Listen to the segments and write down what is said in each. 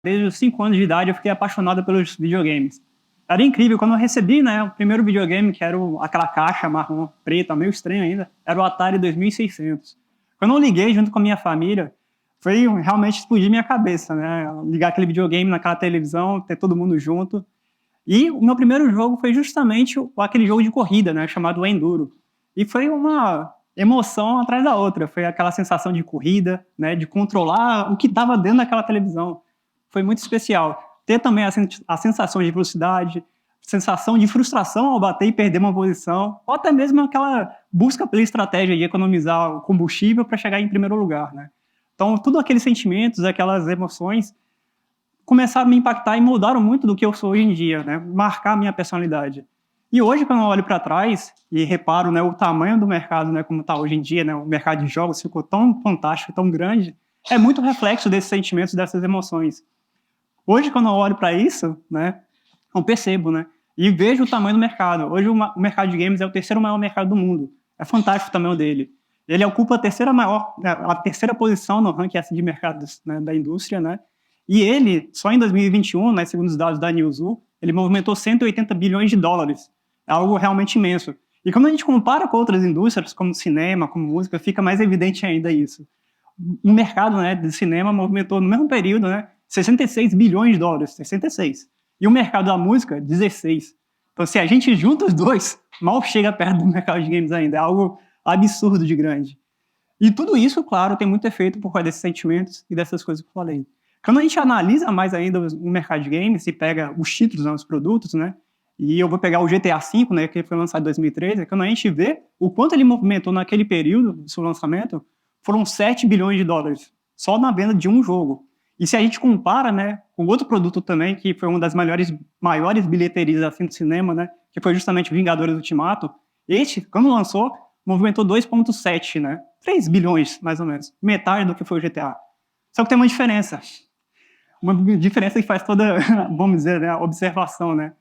Desde os 5 anos de idade eu fiquei apaixonado pelos videogames. Era incrível, quando eu recebi, né, o primeiro videogame, que era aquela caixa marrom preta, meio estranho ainda, era o Atari 2600. Quando eu liguei junto com a minha família, foi realmente explodir minha cabeça, né? Ligar aquele videogame naquela televisão, ter todo mundo junto. E o meu primeiro jogo foi justamente aquele jogo de corrida, né, chamado Enduro. E foi uma emoção atrás da outra. Foi aquela sensação de corrida, né, de controlar o que estava dentro daquela televisão. Foi muito especial. Ter também a sensação de velocidade, sensação de frustração ao bater e perder uma posição, ou até mesmo aquela busca pela estratégia de economizar o combustível para chegar em primeiro lugar, né? Então, tudo aqueles sentimentos, aquelas emoções, começaram a me impactar e mudaram muito do que eu sou hoje em dia, né? Marcar a minha personalidade. E hoje, quando eu olho para trás e reparo, né, o tamanho do mercado, né, como está hoje em dia, né, o mercado de jogos ficou tão fantástico, tão grande, é muito reflexo desses sentimentos, dessas emoções. Hoje, quando eu olho para isso, né, eu percebo, né, e vejo o tamanho do mercado. Hoje, o mercado de games é o terceiro maior mercado do mundo. É fantástico o tamanho dele. Ele ocupa a terceira posição no ranking de mercados, né, da indústria, né, e ele, só em 2021, né, segundo os dados da Newzoo, ele movimentou 180 bilhões de dólares. É algo realmente imenso. E quando a gente compara com outras indústrias, como cinema, como música, fica mais evidente ainda isso. O mercado, né, de cinema movimentou, no mesmo período, né, 66 bilhões de dólares, 66. E o mercado da música, 16. Então, se a gente junta os dois, mal chega perto do mercado de games ainda. É algo absurdo de grande. E tudo isso, claro, tem muito efeito por causa desses sentimentos e dessas coisas que eu falei. Quando a gente analisa mais ainda o mercado de games e pega os títulos, né, os produtos, né, e eu vou pegar o GTA V, né, que foi lançado em 2013, quando a gente vê o quanto ele movimentou naquele período do seu lançamento, foram 7 bilhões de dólares, só na venda de um jogo. E se a gente compara, né, com outro produto também, que foi uma das maiores bilheterias assim, do cinema, né, que foi justamente Vingadores Ultimato, este, quando lançou, movimentou 2,7, né, 3 bilhões, mais ou menos, metade do que foi o GTA. Só que tem uma diferença que faz toda, vamos dizer, né, a observação, né?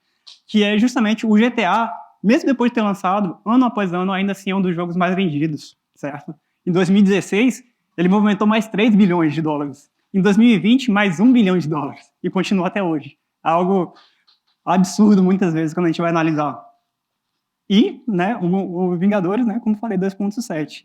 Que é justamente o GTA, mesmo depois de ter lançado, ano após ano, ainda assim é um dos jogos mais vendidos, certo? Em 2016, ele movimentou mais 3 bilhões de dólares. Em 2020, mais 1 bilhão de dólares. E continua até hoje. Algo absurdo, muitas vezes, quando a gente vai analisar. E, né, o Vingadores, né, como falei, 2,7.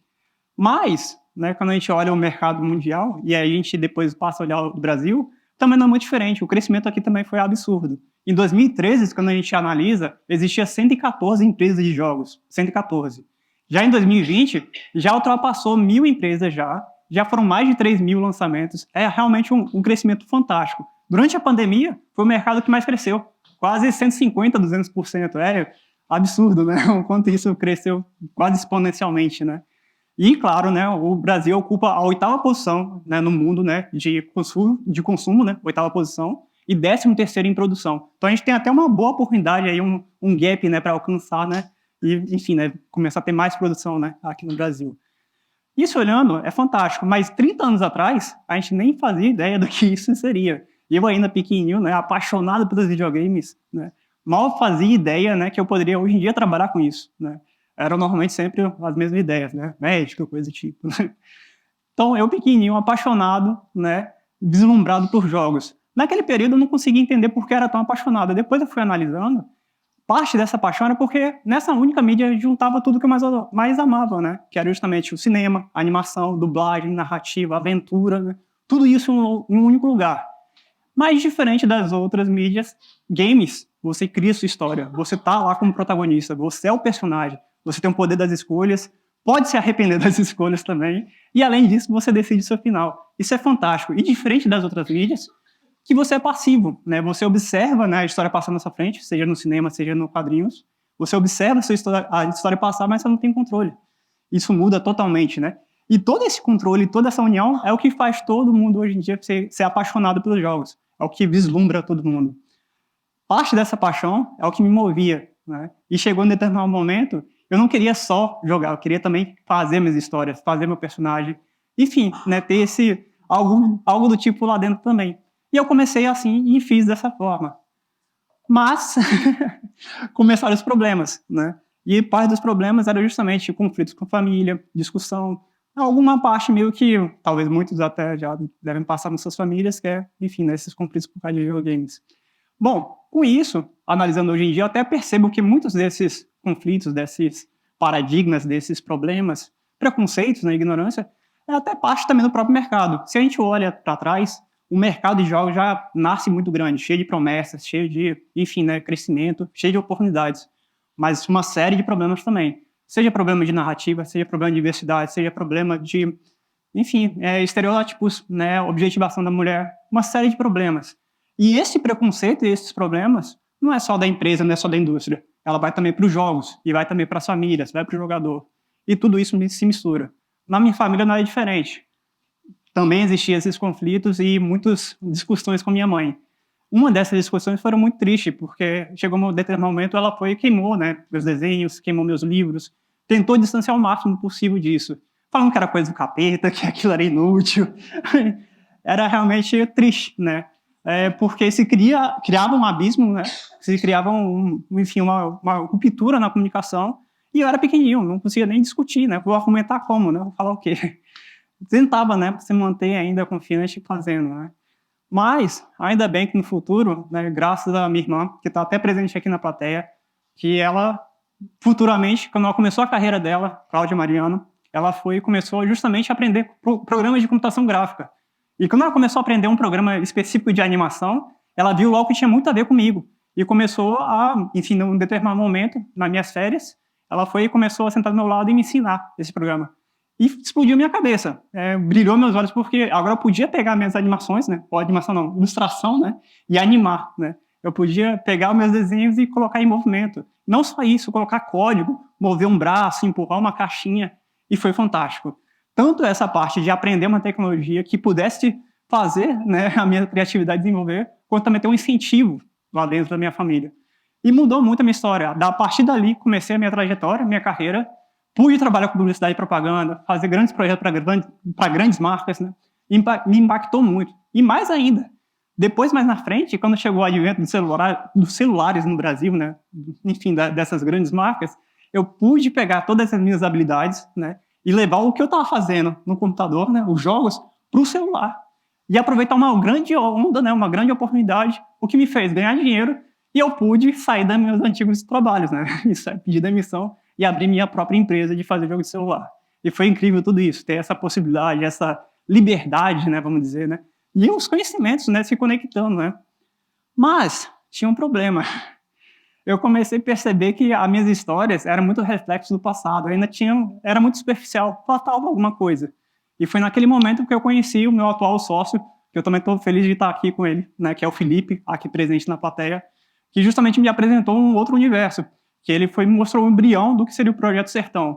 Mas, né, quando a gente olha o mercado mundial, e aí a gente depois passa a olhar o Brasil, também não é muito diferente. O crescimento aqui também foi absurdo. Em 2013, quando a gente analisa, existia 114 empresas de jogos. 114. Já em 2020, já ultrapassou 1.000 empresas já foram mais de 3.000 lançamentos. É realmente um crescimento fantástico. Durante a pandemia, foi o mercado que mais cresceu. Quase 150%, 200%. É absurdo, né? O quanto isso cresceu quase exponencialmente, né? E, claro, né, o Brasil ocupa a 8ª posição, né, no mundo, né, de consumo, né, 8ª posição, e 13º em produção. Então a gente tem até uma boa oportunidade, aí, um gap, né, para alcançar, né, e, enfim, né, começar a ter mais produção, né, aqui no Brasil. Isso olhando é fantástico, mas 30 anos atrás a gente nem fazia ideia do que isso seria. E eu ainda pequenininho, né, apaixonado pelos videogames, né, mal fazia ideia, né, que eu poderia hoje em dia trabalhar com isso, né. Eram normalmente sempre as mesmas ideias, né? Médico, coisa do tipo. Né? Então, eu pequenininho, apaixonado, né? Deslumbrado por jogos. Naquele período, eu não conseguia entender por que era tão apaixonado. Depois eu fui analisando. Parte dessa paixão era porque nessa única mídia juntava tudo que eu mais amava, né? Que era justamente o cinema, a animação, dublagem, narrativa, aventura, né? Tudo isso em um único lugar. Mas diferente das outras mídias, games, você cria sua história. Você tá lá como protagonista. Você é o personagem. Você tem o poder das escolhas, pode se arrepender das escolhas também, e além disso, você decide o seu final. Isso é fantástico. E diferente das outras mídias, que você é passivo, né? Você observa, né, a história passar na sua frente, seja no cinema, seja no quadrinhos. Você observa a história passar, mas você não tem controle. Isso muda totalmente, né? E todo esse controle, toda essa união é o que faz todo mundo hoje em dia ser apaixonado pelos jogos. É o que vislumbra todo mundo. Parte dessa paixão é o que me movia, né? E chegou em determinado momento, eu não queria só jogar, eu queria também fazer minhas histórias, fazer meu personagem. Enfim, né, ter algo do tipo lá dentro também. E eu comecei assim e fiz dessa forma. Mas começaram os problemas, né? E parte dos problemas era justamente conflitos com a família, discussão. alguma parte meio que, talvez muitos até já devem passar nas suas famílias, que é, enfim, né, esses conflitos por causa de videogames. Bom, com isso, analisando hoje em dia, eu até percebo que muitos desses conflitos, desses paradigmas, desses problemas, preconceitos, né, ignorância, é até parte também do próprio mercado. Se a gente olha para trás, o mercado de jogos já nasce muito grande, cheio de promessas, cheio de, enfim, né, crescimento, cheio de oportunidades, mas uma série de problemas também. Seja problema de narrativa, seja problema de diversidade, seja problema de, enfim, estereótipos, né, objetivação da mulher, uma série de problemas. E esse preconceito e esses problemas não é só da empresa, não é só da indústria. Ela vai também para os jogos, e vai também para as famílias, vai para o jogador. E tudo isso se mistura. Na minha família não é diferente. Também existiam esses conflitos e muitas discussões com minha mãe. Uma dessas discussões foram muito triste, porque chegou um determinado momento, ela foi e queimou, né, meus desenhos, queimou meus livros, tentou distanciar o máximo possível disso, falando que era coisa do capeta, que aquilo era inútil. Era realmente triste, né? Porque se criava um abismo, né? Se criava enfim, uma ruptura na comunicação, e eu era pequenininho, não conseguia nem discutir, né? Vou argumentar como, né? Vou falar o quê? Tentava, né, se manter ainda confiante fazendo, né? Mas, ainda bem que no futuro, né, graças à minha irmã, que está até presente aqui na plateia, que ela, futuramente, quando ela começou a carreira dela, Cláudia Mariano, ela foi e começou justamente a aprender programas de computação gráfica. E quando ela começou a aprender um programa específico de animação, ela viu logo que tinha muito a ver comigo. E começou a, enfim, num determinado momento, nas minhas férias, ela foi e começou a sentar do meu lado e me ensinar esse programa. E explodiu minha cabeça, brilhou meus olhos, porque agora eu podia pegar minhas animações, né, ou animação não, ilustração, né, e animar, né. Eu podia pegar os meus desenhos e colocar em movimento. Não só isso, colocar código, mover um braço, empurrar uma caixinha, e foi fantástico. Tanto essa parte de aprender uma tecnologia que pudesse fazer, né, a minha criatividade desenvolver, quanto também ter um incentivo lá dentro da minha família. E mudou muito a minha história. A partir dali, comecei a minha trajetória, minha carreira, pude trabalhar com publicidade e propaganda, fazer grandes projetos para grandes marcas, né? Me impactou muito. E mais ainda, depois, mais na frente, quando chegou o advento dos celulares no Brasil, né? Enfim, dessas grandes marcas, eu pude pegar todas essas minhas habilidades, né, e levar o que eu estava fazendo no computador, né, os jogos, para o celular. E aproveitar uma grande onda, né, uma grande oportunidade, o que me fez ganhar dinheiro, e eu pude sair dos meus antigos trabalhos, né? Isso é pedir demissão e abrir minha própria empresa de fazer jogo de celular. E foi incrível tudo isso, ter essa possibilidade, essa liberdade, né, vamos dizer, né? E os conhecimentos, né, se conectando, né? Mas tinha um problema. Eu comecei a perceber que as minhas histórias eram muito reflexos do passado, era muito superficial, faltava alguma coisa. E foi naquele momento que eu conheci o meu atual sócio, que eu também estou feliz de estar aqui com ele, né, que é o Felipe, aqui presente na plateia, que justamente me apresentou um outro universo, que ele me mostrou o embrião do que seria o Projeto Sertão.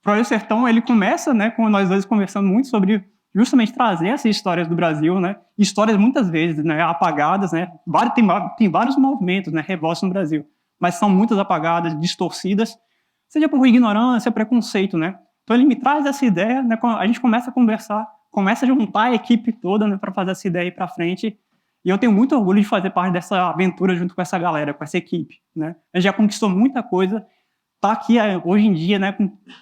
O Projeto Sertão, ele começa, né, com nós dois conversando muito sobre justamente trazer essas histórias do Brasil, né, histórias muitas vezes, né, apagadas, né, tem vários movimentos, né, revoltas no Brasil, mas são muitas apagadas, distorcidas, seja por ignorância, preconceito, né. Então ele me traz essa ideia, né, a gente começa a conversar, começa a juntar a equipe toda, né, para fazer essa ideia ir para frente. E eu tenho muito orgulho de fazer parte dessa aventura junto com essa galera, com essa equipe, né? A gente já conquistou muita coisa, tá aqui hoje em dia, né?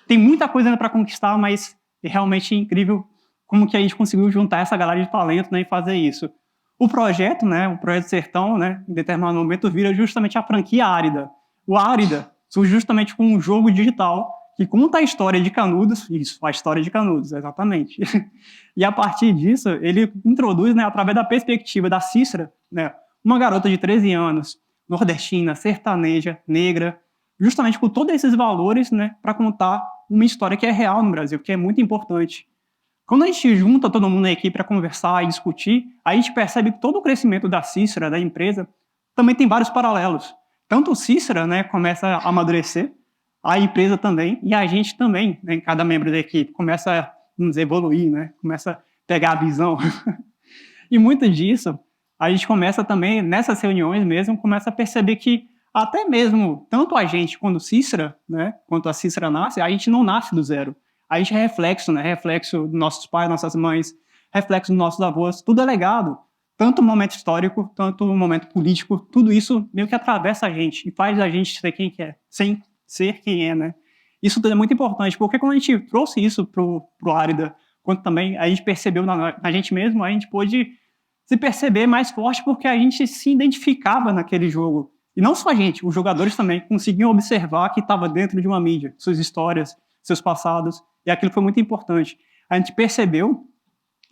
Tem muita coisa ainda para conquistar, mas é realmente incrível como que a gente conseguiu juntar essa galera de talento, né, e fazer isso. O projeto, né, o Projeto Sertão, né, em determinado momento vira justamente a franquia Árida. O Árida surge justamente com um jogo digital que conta a história de Canudos, isso, a história de Canudos, exatamente. E a partir disso, ele introduz, né, através da perspectiva da Cícera, né, uma garota de 13 anos, nordestina, sertaneja, negra, justamente com todos esses valores, né, para contar uma história que é real no Brasil, que é muito importante. Quando a gente junta todo mundo aqui para conversar e discutir, a gente percebe que todo o crescimento da Cícera, da empresa, também tem vários paralelos. Tanto o Cícera, né, começa a amadurecer, a empresa também, e a gente também, né, cada membro da equipe, começa a, vamos dizer, evoluir, né, começa a pegar a visão. E muito disso, a gente começa também, nessas reuniões mesmo, começa a perceber que até mesmo, tanto a gente quanto Cícera, né, quanto a Cícera nasce, a gente não nasce do zero. A gente é reflexo, né, reflexo dos nossos pais, nossas mães, reflexo dos nossos avós, tudo é legado. Tanto o momento histórico, tanto o momento político, tudo isso meio que atravessa a gente e faz a gente ser quem é, sem ser quem é, né? Isso tudo é muito importante, porque quando a gente trouxe isso pro Árida, quando também a gente percebeu na gente mesmo, a gente pôde se perceber mais forte porque a gente se identificava naquele jogo. E não só a gente, os jogadores também conseguiam observar que estava dentro de uma mídia, suas histórias, seus passados, e aquilo foi muito importante. A gente percebeu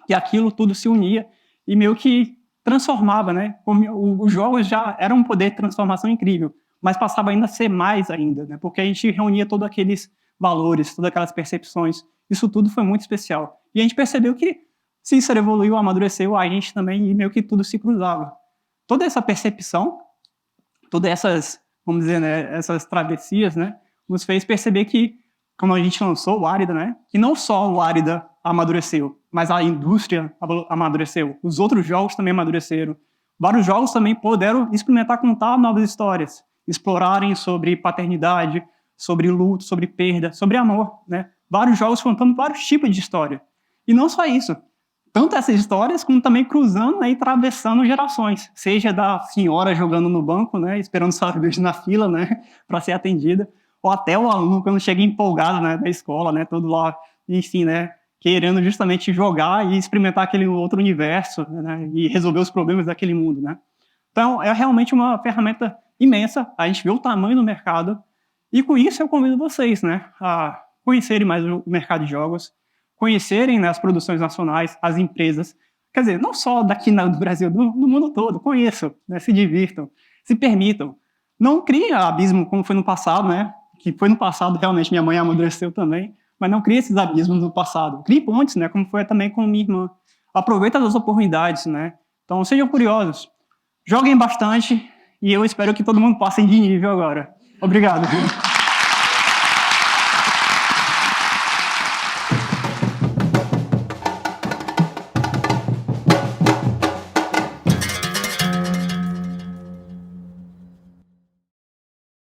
que aquilo tudo se unia e meio que transformava, né? Os jogos já eram um poder de transformação incrível, mas passava ainda a ser mais ainda, né? Porque a gente reunia todos aqueles valores, todas aquelas percepções, isso tudo foi muito especial. E a gente percebeu que Cícero evoluiu, amadureceu, a gente também, e meio que tudo se cruzava. Toda essa percepção, todas essas, vamos dizer, né, essas travessias, né, nos fez perceber que, quando a gente lançou o Árida, né, que não só o Árida amadureceu, mas a indústria amadureceu, os outros jogos também amadureceram. Vários jogos também puderam experimentar contar novas histórias, explorarem sobre paternidade, sobre luto, sobre perda, sobre amor, né? Vários jogos contando vários tipos de história. E não só isso, tanto essas histórias como também cruzando, né, e atravessando gerações, seja da senhora jogando no banco, né, esperando sua vez na fila, né, para ser atendida, ou até o aluno quando chega empolgado, né, da escola, né, todo lá, enfim, né, querendo justamente jogar e experimentar aquele outro universo, né, e resolver os problemas daquele mundo, né. Então, é realmente uma ferramenta imensa, a gente vê o tamanho do mercado, e com isso eu convido vocês, né, a conhecerem mais o mercado de jogos, conhecerem, né, as produções nacionais, as empresas, quer dizer, não só daqui do Brasil, do mundo todo, conheçam, né, se divirtam, se permitam. Não criem abismo como foi no passado, né, que foi no passado, realmente, minha mãe amadureceu também, mas não crie esses abismos do passado. Crie pontes, né, como foi também com minha irmã. Aproveita as oportunidades, né. Então, sejam curiosos, joguem bastante e eu espero que todo mundo passe de nível agora. Obrigado.